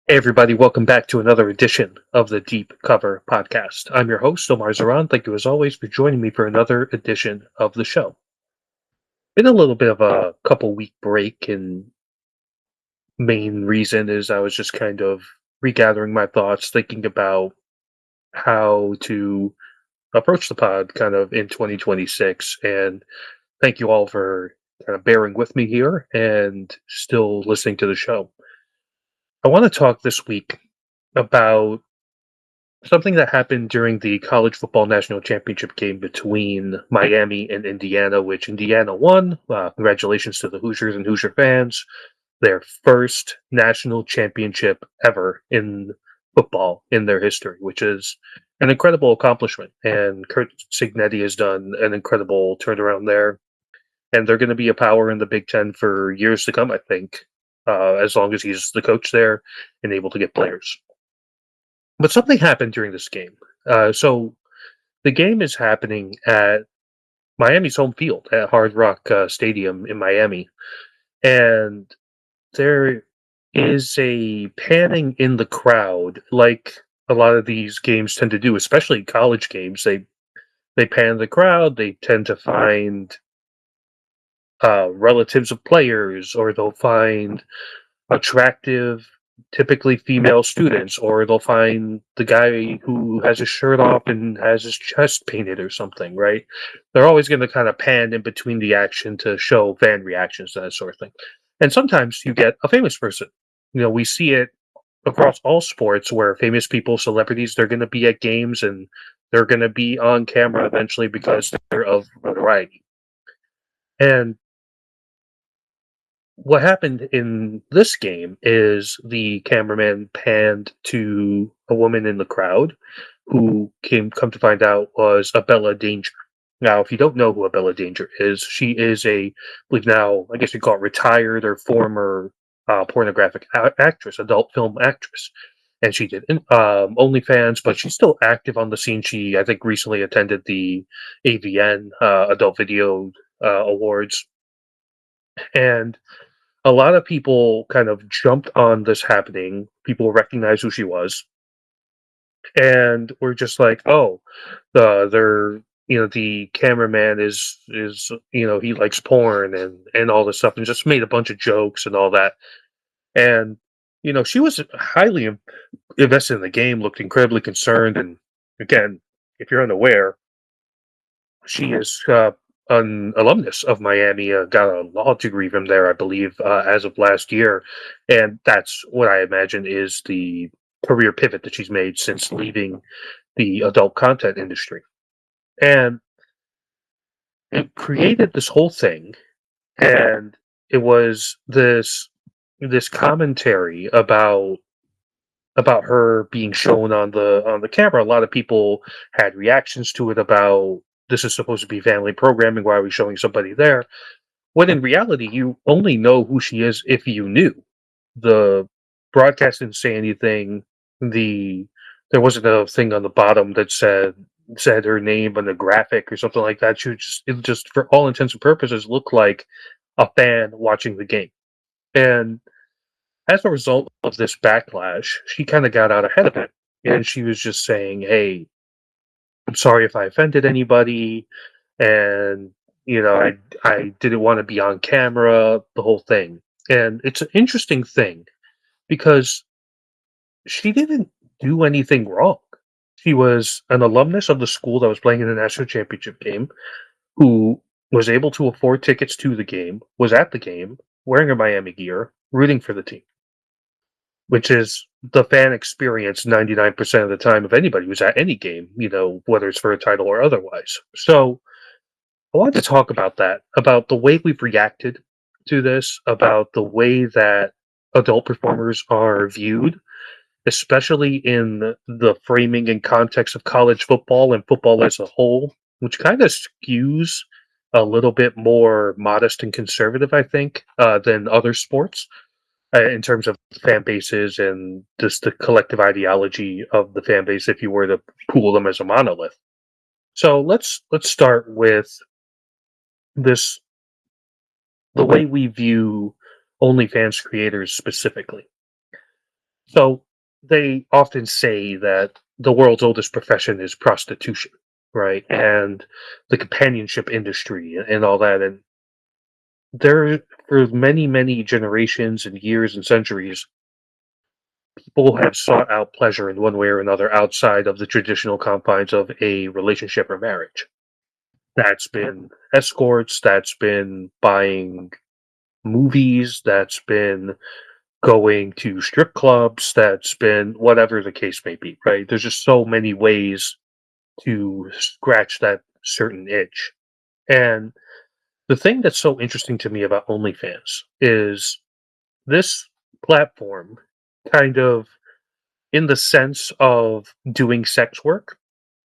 Hey everybody, welcome back to another edition of the Deep Cover Podcast. I'm your host, Omar Zahran. Thank you as always for joining me for another edition of the show. Been a little bit of a couple week break, and main reason is I was just kind of regathering my thoughts, thinking about how to approach the pod kind of in 2026. And thank you all for kind of bearing with me here and still listening to the show. I want to talk this week about something that happened during the college football national championship game between Miami and Indiana, which Indiana won. Congratulations to the Hoosiers and Hoosier fans. Their first national championship ever in football in their history, which is an incredible accomplishment. And Kurt Signetti has done an incredible turnaround there. And they're going to be a power in the Big Ten for years to come, I think, as long as he's the coach there and able to get players. But something happened during this game. So the game is happening at Miami's home field at Hard Rock Stadium in Miami, and there is a panning in the crowd, like a lot of these games tend to do, especially college games. They pan the crowd. They tend to find relatives of players, or they'll find attractive, typically female students, or they'll find the guy who has his shirt off and has his chest painted or something, right? They're always going to kind of pan in between the action to show fan reactions, that sort of thing. And sometimes you get a famous person. We see it across all sports where famous people, celebrities, they're going to be at games and they're going to be on camera eventually because they're of notoriety. And what happened in this game is the cameraman panned to a woman in the crowd who come to find out was Abella Danger. Now, if you don't know who Abella Danger is, she is I believe now, I guess you call it retired or former pornographic actress, adult film actress. And she did OnlyFans, but she's still active on the scene. She, I think, recently attended the AVN Adult Video Awards. And a lot of people kind of jumped on this happening. People recognized who she was, and were just like, "Oh, they're the cameraman is he likes porn and all this stuff," and just made a bunch of jokes and all that. And she was highly invested in the game, looked incredibly concerned, and again, if you're unaware, she is an alumnus of Miami, got a law degree from there, I believe, as of last year. And that's what I imagine is the career pivot that she's made since leaving the adult content industry. And it created this whole thing. And it was this commentary about her being shown on the camera. A lot of people had reactions to it about this is supposed to be family programming. Why are we showing somebody there? When in reality, you only know who she is if you knew. The broadcast didn't say anything. There wasn't a thing on the bottom that said her name on the graphic or something like that. It just for all intents and purposes looked like a fan watching the game. And as a result of this backlash, she kind of got out ahead of it. And she was just saying, "Hey, I'm sorry if I offended anybody. And, I didn't want to be on camera, the whole thing." And it's an interesting thing because she didn't do anything wrong. She was an alumnus of the school that was playing in the national championship game who was able to afford tickets to the game, was at the game, wearing her Miami gear, rooting for the team, which is the fan experience 99% of the time of anybody who's at any game, whether it's for a title or otherwise. So I wanted to talk about that, about the way we've reacted to this, about the way that adult performers are viewed, especially in the framing and context of college football and football as a whole, which kind of skews a little bit more modest and conservative, I think, than other sports in terms of fan bases and just the collective ideology of the fan base if you were to pool them as a monolith. So let's start with this the way we view OnlyFans creators specifically. So they often say that the world's oldest profession is prostitution, right? And the companionship industry and all that. And there, for many, many generations and years and centuries, people have sought out pleasure in one way or another outside of the traditional confines of a relationship or marriage. That's been escorts, that's been buying movies, that's been going to strip clubs, that's been whatever the case may be, right? There's just so many ways to scratch that certain itch. And the thing that's so interesting to me about OnlyFans is this platform kind of, in the sense of doing sex work,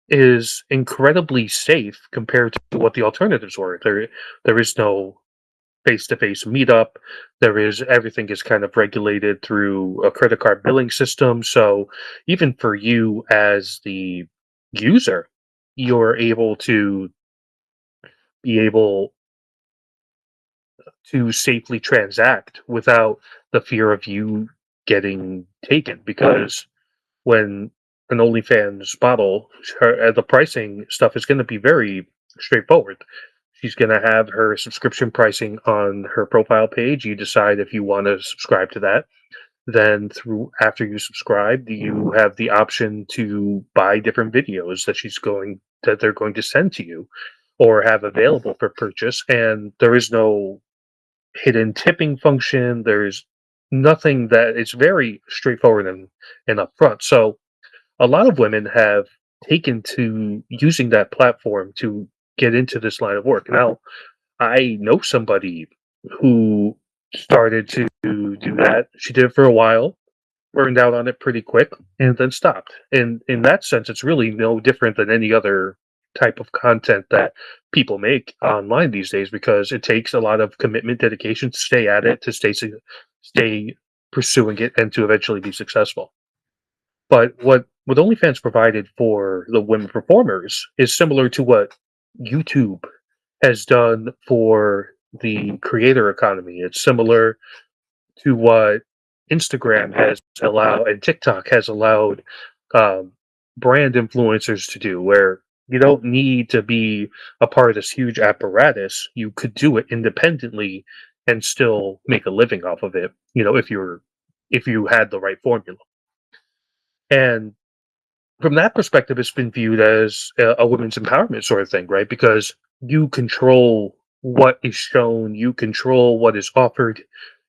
is incredibly safe compared to what the alternatives were. There is no face-to-face meetup. There is Everything is kind of regulated through a credit card billing system. So even for you as the user, you're able to safely transact without the fear of you getting taken. Because when an OnlyFans model, the pricing stuff is going to be very straightforward. She's going to have her subscription pricing on her profile page. You decide if you want to subscribe to that. Then, through after you subscribe, you have the option to buy different videos that they're going to send to you or have available for purchase. And there is no hidden tipping function. There's nothing. That It's very straightforward and upfront. So a lot of women have taken to using that platform to get into this line of work. Now, I know somebody who started to do that. She did it for a while, burned out on it pretty quick, and then stopped. And in that sense, it's really no different than any other type of content that people make online these days, because it takes a lot of commitment, dedication to stay at it, to stay pursuing it, and to eventually be successful. But what OnlyFans provided for the women performers is similar to what YouTube has done for the creator economy. It's similar to what Instagram has allowed and TikTok has allowed um, brand influencers to do, where you don't need to be a part of this huge apparatus. You could do it independently and still make a living off of it. If you had the right formula. And from that perspective, it's been viewed as a women's empowerment sort of thing, right? Because you control what is shown, you control what is offered.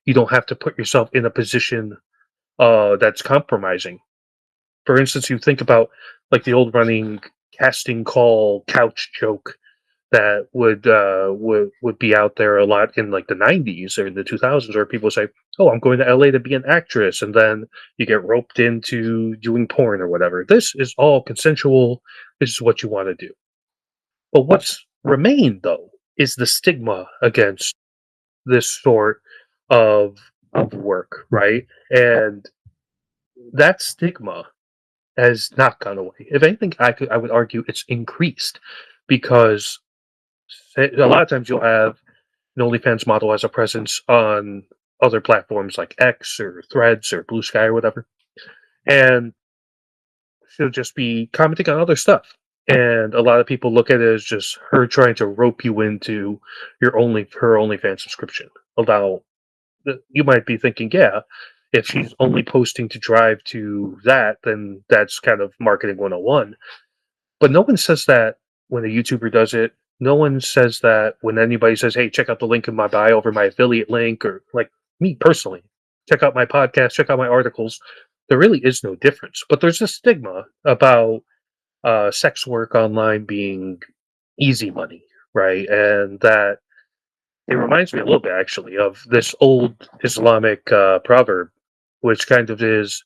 You don't have to put yourself in a position that's compromising. For instance, you think about like the old running casting call couch joke that would be out there a lot in like the 90s or in the 2000s, where people say, "Oh, I'm going to LA to be an actress," and then you get roped into doing porn or whatever. This is all consensual. This is what you want to do. But what's remained, though, is the stigma against this sort of work, right? And that stigma has not gone away. If anything, I would argue it's increased, because a lot of times you'll have an OnlyFans model as a presence on other platforms like X or Threads or Blue Sky or whatever, and she'll just be commenting on other stuff. And a lot of people look at it as just her trying to rope you into her OnlyFans subscription. Although you might be thinking, yeah, if she's only posting to drive to that, then that's kind of marketing 101. But no one says that when a YouTuber does it. No one says that when anybody says, "Hey, check out the link in my bio over my affiliate link," or like me personally, check out my podcast, check out my articles. There really is no difference. But there's a stigma about sex work online being easy money, right? And that it reminds me a little bit actually of this old Islamic proverb, which kind of is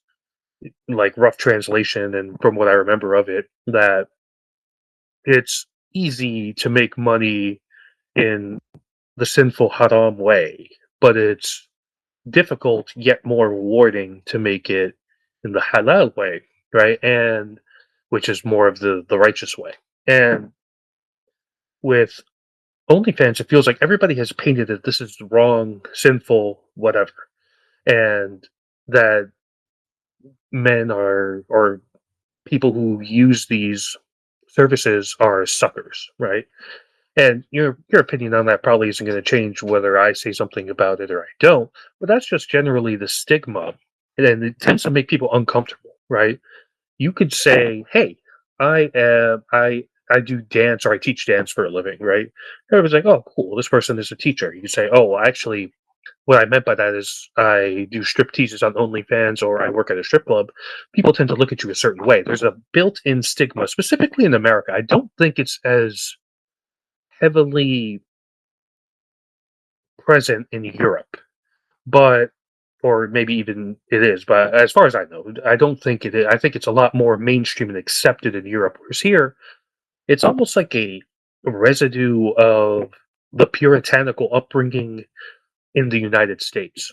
like rough translation, and from what I remember of it, that it's easy to make money in the sinful haram way, but it's difficult yet more rewarding to make it in the halal way, right? And which is more of the righteous way. And with OnlyFans, it feels like everybody has painted that this is wrong, sinful, whatever, and that men are or people who use these services are suckers, right? And your opinion on that probably isn't going to change whether I say something about it or I don't. But that's just generally the stigma, and it tends to make people uncomfortable, right? You could say, "Hey, I do dance or I teach dance for a living," right? Everyone's like, "Oh, cool, this person is a teacher." You say, "Oh, well, actually, what I meant by that is I do strip teases on OnlyFans or I work at a strip club." People tend to look at you a certain way. There's a built-in stigma, specifically in America. I don't think it's as heavily present in Europe, but or maybe even it is, but as far as I know, I don't think it is. I think it's a lot more mainstream and accepted in Europe, whereas here, it's almost like a residue of the puritanical upbringing in the United States.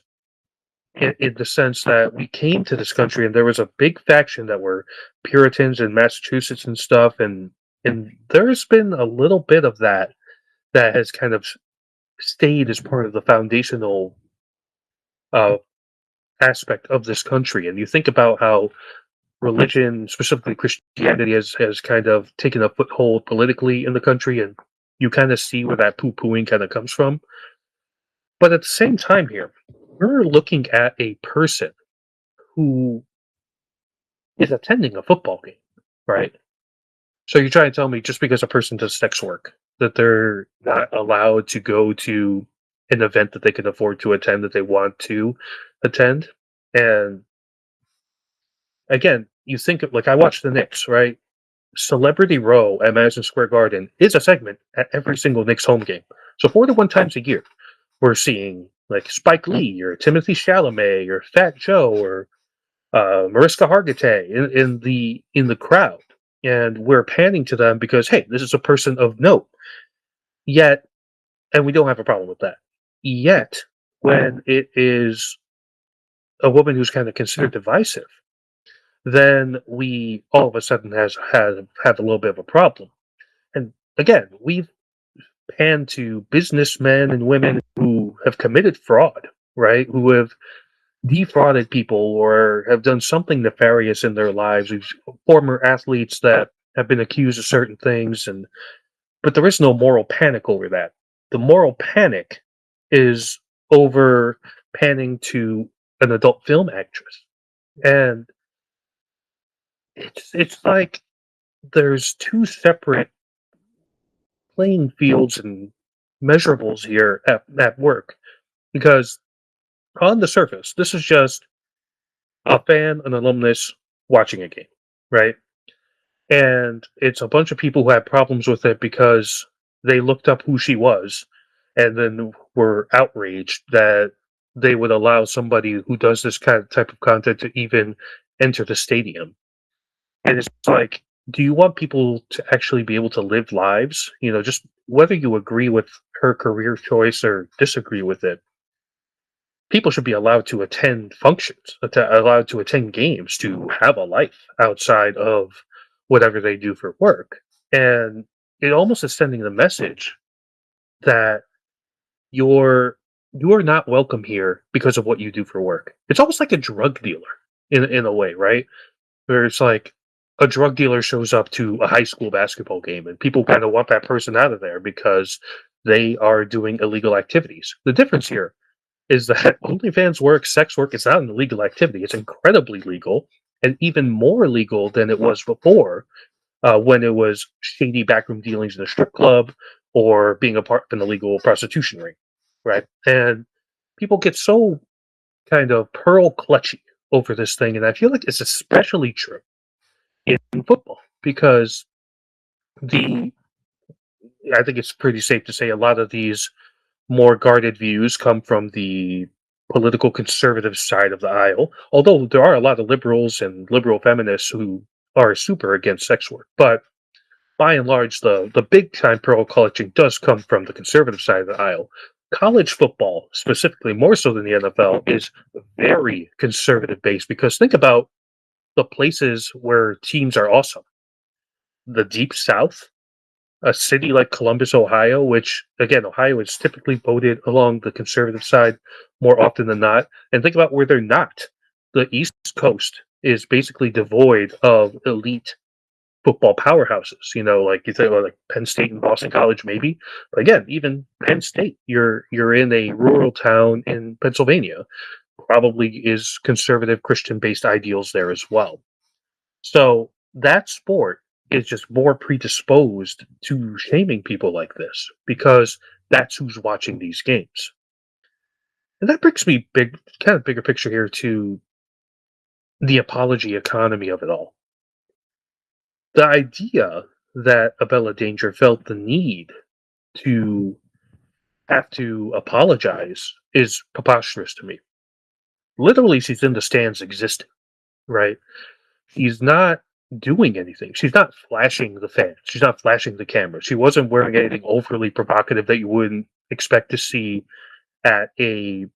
In the sense that we came to this country and there was a big faction that were Puritans in Massachusetts and stuff, and there's been a little bit of that that has kind of stayed as part of the foundational uh, aspect of this country. And you think about how religion, specifically Christianity, has kind of taken a foothold politically in the country, and you kind of see where that poo pooing kind of comes from. But at the same time, here, we're looking at a person who is attending a football game, right? So you're trying to tell me just because a person does sex work that they're not allowed to go to an event that they can afford to attend that they want to attend? And again, you think of like I watch the Knicks, right? Celebrity Row at Madison Square Garden is a segment at every single Knicks home game. So 41 times a year, we're seeing like Spike Lee or Timothy Chalamet or Fat Joe or Mariska Hargitay in the crowd, and we're panning to them because hey, this is a person of note. Yet, and we don't have a problem with that. Yet, when it is a woman who's kind of considered divisive, then we all of a sudden have a little bit of a problem. And again, we've panned to businessmen and women who have committed fraud, right? Who have defrauded people or have done something nefarious in their lives. We've former athletes that have been accused of certain things, and but there is no moral panic over that. The moral panic is over panning to an adult film actress, and it's like there's two separate playing fields and measurables here at work because on the surface, this is just a fan, an alumnus watching a game, right? And it's a bunch of people who had problems with it because they looked up who she was and then were outraged that they would allow somebody who does this kind of type of content to even enter the stadium. And it's like, do you want people to actually be able to live lives? Just whether you agree with her career choice or disagree with it, people should be allowed to attend functions, allowed to attend games, to have a life outside of whatever they do for work. And it almost is sending the message that you're you're not welcome here because of what you do for work. It's almost like a drug dealer in a way, right? Where it's like a drug dealer shows up to a high school basketball game and people kind of want that person out of there because they are doing illegal activities. The difference here is that OnlyFans work, sex work, it's not an illegal activity. It's incredibly legal and even more legal than it was before when it was shady backroom dealings in a strip club or being a part of an illegal prostitution ring, right? And people get so kind of pearl clutchy over this thing. And I feel like it's especially true in football because the I think it's pretty safe to say a lot of these more guarded views come from the political conservative side of the aisle, although there are a lot of liberals and liberal feminists who are super against sex work. But by and large, the big time pearl clutching does come from the conservative side of the aisle. College football, specifically more so than the NFL, is very conservative based because think about the places where teams are awesome. The Deep South, a city like Columbus, Ohio, which again, Ohio is typically voted along the conservative side more often than not. And think about where they're not. The East Coast is basically devoid of elite football powerhouses. Like you say, or like Penn State and Boston College, maybe. But again, even Penn State, you're in a rural town in Pennsylvania, probably is conservative Christian based ideals there as well. So that sport is just more predisposed to shaming people like this because that's who's watching these games. And that brings me kind of bigger picture here to the apology economy of it all. The idea that Abella Danger felt the need to have to apologize is preposterous to me. Literally, she's in the stands existing, right? She's not doing anything. She's not flashing the fans. She's not flashing the camera. She wasn't wearing anything overly provocative that you wouldn't expect to see at a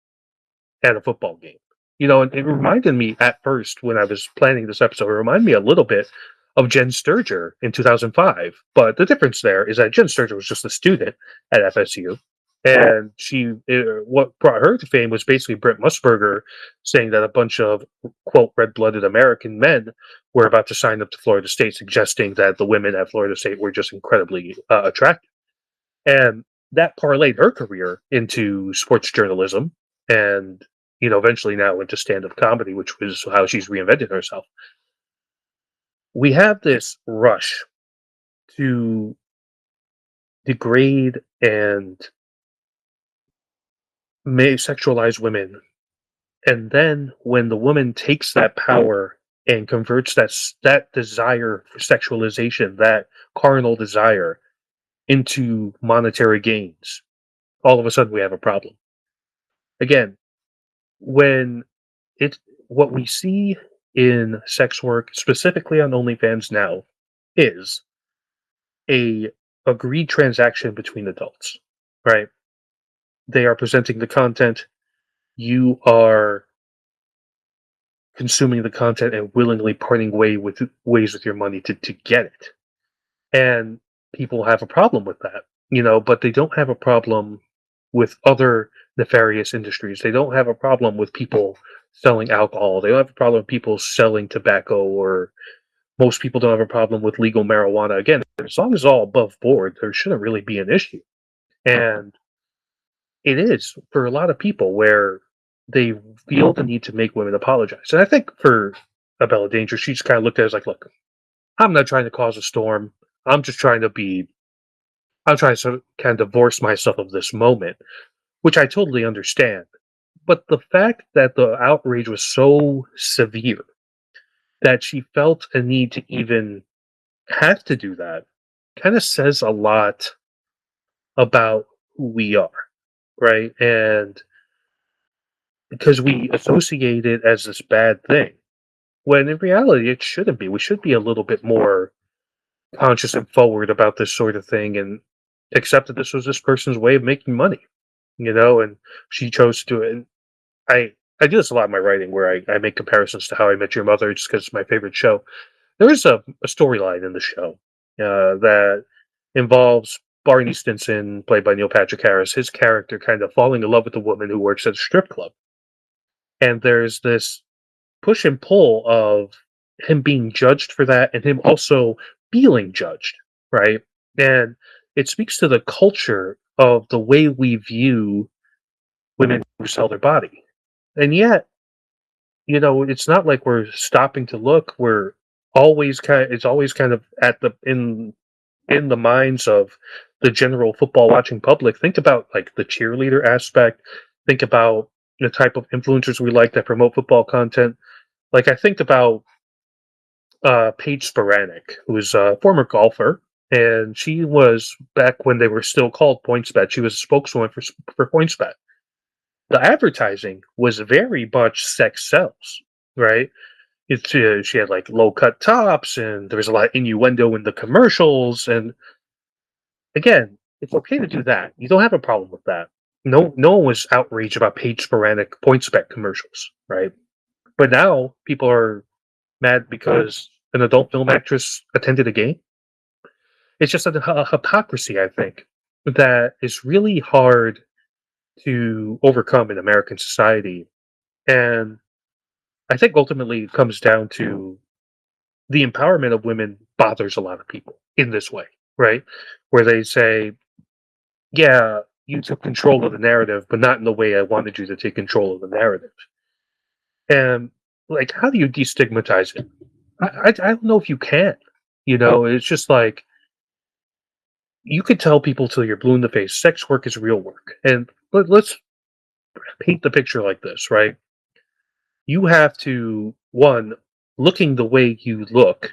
football game. And it reminded me at first when I was planning this episode, it reminded me a little bit of Jen Sturger in 2005. But the difference there is that Jen Sturger was just a student at FSU. And what brought her to fame was basically Brent Musburger saying that a bunch of, quote, red blooded American men were about to sign up to Florida State, suggesting that the women at Florida State were just incredibly attractive. And that parlayed her career into sports journalism and, eventually now into stand up comedy, which was how she's reinvented herself. We have this rush to degrade and may sexualize women. And then when the woman takes that power and converts that desire for sexualization, that carnal desire, into monetary gains, all of a sudden we have a problem. Again, when it's what we see in sex work, specifically on OnlyFans now, is a agreed transaction between adults, right? They are presenting the content. You are consuming the content and willingly parting ways with your money to get it. And people have a problem with that, but they don't have a problem with other nefarious industries. They don't have a problem with people selling alcohol. They don't have a problem with people selling tobacco, or most people don't have a problem with legal marijuana. Again, as long as it's all above board, there shouldn't really be an issue. And it is for a lot of people where they feel the need to make women apologize. And I think for Abella Danger, she just kind of looked at it as like, look, I'm not trying to cause a storm. I'm just trying to be, I'm trying to kind of divorce myself of this moment, which I totally understand. But the fact that the outrage was so severe that she felt a need to even have to do that kind of says a lot about who we are, right? And because we associate it as this bad thing, when in reality it shouldn't be. We should be a little bit more conscious and forward about this sort of thing and accept that this was this person's way of making money, and she chose to do it. And I do this a lot in my writing where I make comparisons to How I Met Your Mother just because it's my favorite show. There is a storyline in the show that involves Barney Stinson, played by Neil Patrick Harris, his character kind of falling in love with a woman who works at a strip club. And there's this push and pull of him being judged for that and him also feeling judged, right? And it speaks to the culture of the way we view women who sell their body. And yet, it's not like we're stopping to look. We're it's always kind of at the in the minds of the general football watching public. Think about like the cheerleader aspect. Think about the type of influencers we like that promote football content. Like I think about Paige Sporanic, who's a former golfer, and she was back when they were still called PointsBet. She was a spokeswoman for PointsBet. The advertising was very much sex sells, right? She had like low cut tops, and there was a lot of innuendo in the commercials. And again, it's okay to do that. You don't have a problem with that. No one was outraged about Paige Sporanic PointsBet commercials, right? But now people are mad because an adult film actress attended a game. It's just a hypocrisy, I think, that is really hard to overcome in American society. And I think ultimately it comes down to the empowerment of women bothers a lot of people in this way, right? Where they say, yeah, you took control of the narrative, but not in the way I wanted you to take control of the narrative. And like, how do you destigmatize it? I don't know if you can. It's just like you could tell people till you're blue in the face, sex work is real work. And let's paint the picture like this, right? You have to, one, looking the way you look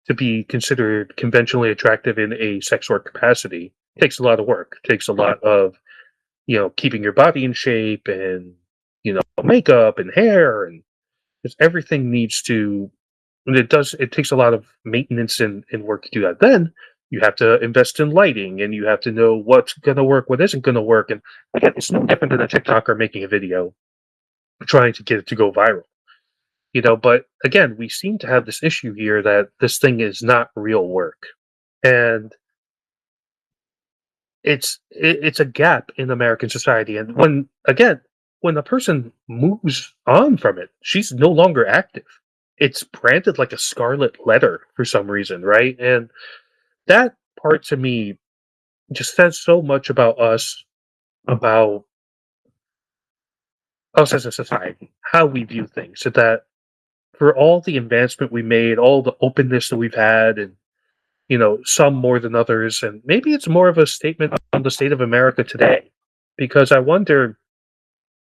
to be considered conventionally attractive in a sex work capacity takes a lot of work. Takes a lot of, keeping your body in shape and, makeup and hair and just everything needs to, and it takes a lot of maintenance and work to do that. Then you have to invest in lighting and you have to know what's going to work, what isn't going to work. And again, it's no different than a TikToker making a video trying to get it to go viral. But again, we seem to have this issue here that this thing is not real work, and it's a gap in American society. And when a person moves on from it, she's no longer active. It's branded like a scarlet letter for some reason, right? And that part to me just says so much about us as a society, how we view things. So that for all the advancement we made, all the openness that we've had, and some more than others, and maybe it's more of a statement on the state of America today. Because I wonder,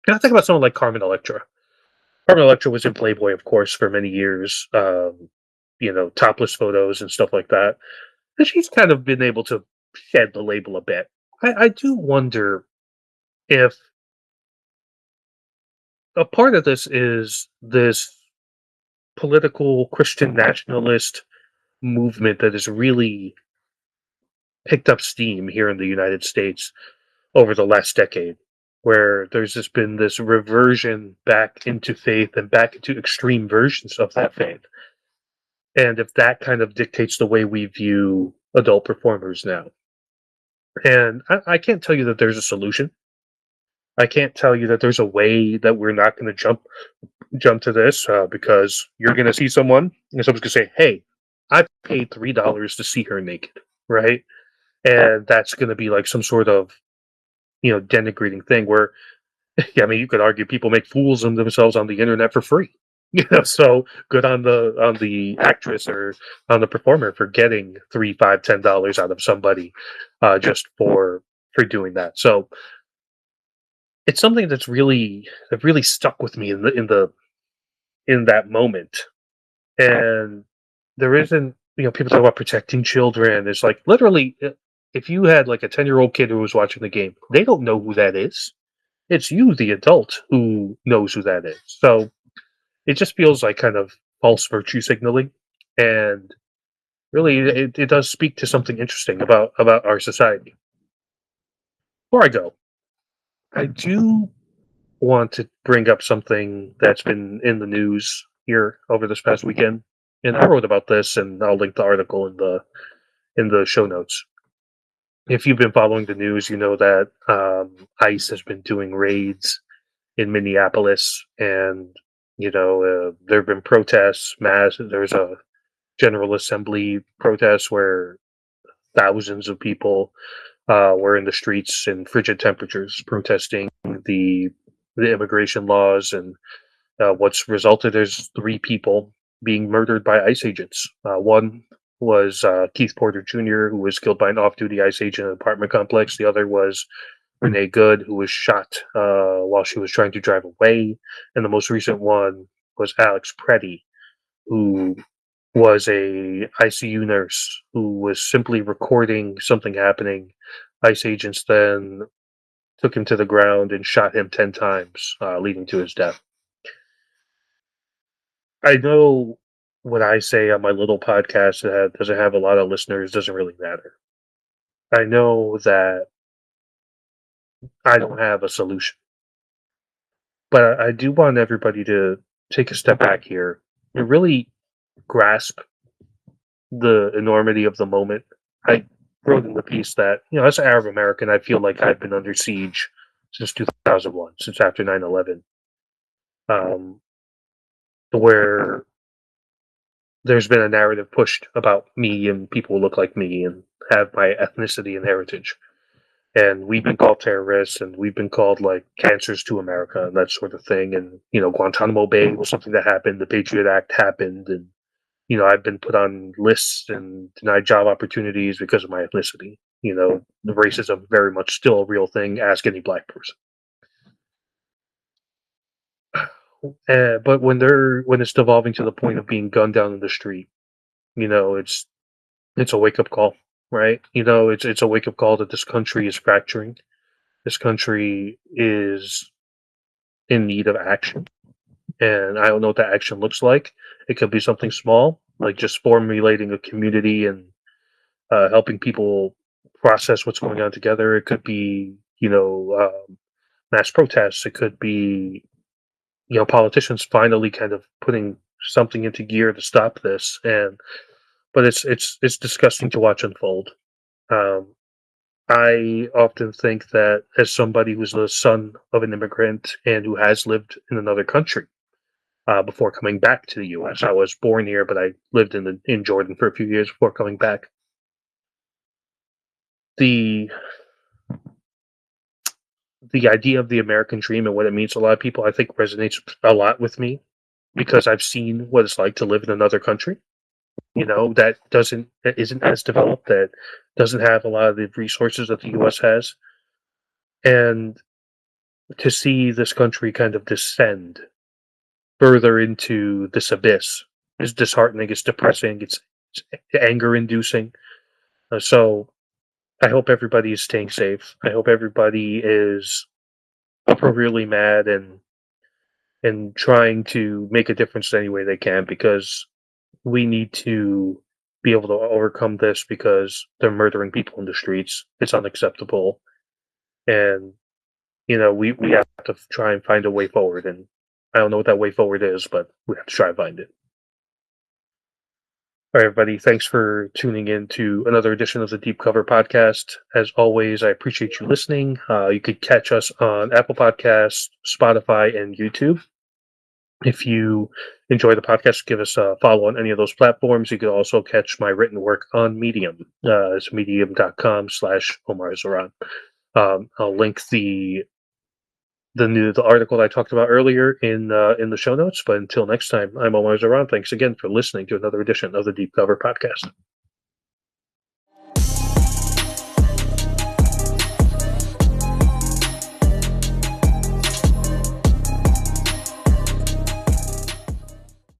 and I think about someone like Carmen Electra. Carmen Electra was in Playboy, of course, for many years. Topless photos and stuff like that. And she's kind of been able to shed the label a bit. I do wonder if a part of this is this political Christian nationalist movement that has really picked up steam here in the United States over the last decade, where there's just been this reversion back into faith and back into extreme versions of that faith. And if that kind of dictates the way we view adult performers now. And I can't tell you that there's a solution. I can't tell you that there's a way that we're not going to jump to this because you're going to see someone and someone's going to say, "Hey, I paid $3 to see her naked," right? And that's going to be like some sort of denigrating thing. Where yeah, I mean, you could argue people make fools of themselves on the internet for free. So good on the actress or on the performer for getting 3, 5, $10 out of somebody just for doing that. So it's something that really stuck with me in that moment. And there isn't, people talk about protecting children. It's like literally, if you had like a 10-year-old kid who was watching the game, they don't know who that is. It's you, the adult, who knows who that is. So it just feels like kind of false virtue signaling, and really, it does speak to something interesting about our society. Before I go, I do want to bring up something that's been in the news here over this past weekend, and I wrote about this, and I'll link the article in the show notes. If you've been following the news, you know that ICE has been doing raids in Minneapolis, and there have been protests. There's a General Assembly protest where thousands of people were in the streets in frigid temperatures protesting the immigration laws, and what's resulted is 3 people being murdered by ICE agents. One was Keith Porter Jr., who was killed by an off-duty ICE agent in an apartment complex. The other was Renee Good, who was shot while she was trying to drive away. And the most recent one was Alex Preddy, who was a ICU nurse who was simply recording something happening. ICE agents then took him to the ground and shot him 10 times, leading to his death. I know what I say on my little podcast that doesn't have a lot of listeners doesn't really matter. I know that I don't have a solution, but I do want everybody to take a step back here and really grasp the enormity of the moment. I wrote in the piece that, as an Arab American, I feel like I've been under siege since 2001, since after 9/11. Um, where there's been a narrative pushed about me and people who look like me and have my ethnicity and heritage. And we've been called terrorists, and we've been called like cancers to America and that sort of thing. And Guantanamo Bay was something that happened. The Patriot Act happened, and I've been put on lists and denied job opportunities because of my ethnicity. The racism very much still a real thing. Ask any black person. But when it's devolving to the point of being gunned down in the street, it's a wake up call, right? It's a wake up call that this country is fracturing. This country is in need of action, and I don't know what that action looks like. It could be something small, like just formulating a community and helping people process what's going on together. It could be, mass protests. It could be, politicians finally kind of putting something into gear to stop this. But it's disgusting to watch unfold. Um, I often think that as somebody who's the son of an immigrant and who has lived in another country before coming back to the U.S., I was born here, but I lived in Jordan for a few years before coming back. The the idea of the American dream and what it means to a lot of people, I think, resonates a lot with me because I've seen what it's like to live in another country. That isn't as developed, that doesn't have a lot of the resources that the U.S. has, and to see this country kind of descend further into this abyss is disheartening. It's depressing. It's anger inducing. So I hope everybody is staying safe. I hope everybody is appropriately mad and trying to make a difference any way they can, because we need to be able to overcome this because they're murdering people in the streets. It's unacceptable. And, we have to try and find a way forward. And I don't know what that way forward is, but we have to try and find it. All right, everybody. Thanks for tuning in to another edition of the Deep Cover Podcast. As always, I appreciate you listening. You could catch us on Apple Podcasts, Spotify, and YouTube. If you enjoy the podcast, give us a follow on any of those platforms. You can also catch my written work on Medium. It's medium.com/Omar Zahran. I'll link the article that I talked about earlier in the show notes. But until next time, I'm Omar Zahran. Thanks again for listening to another edition of the Deep Cover Podcast.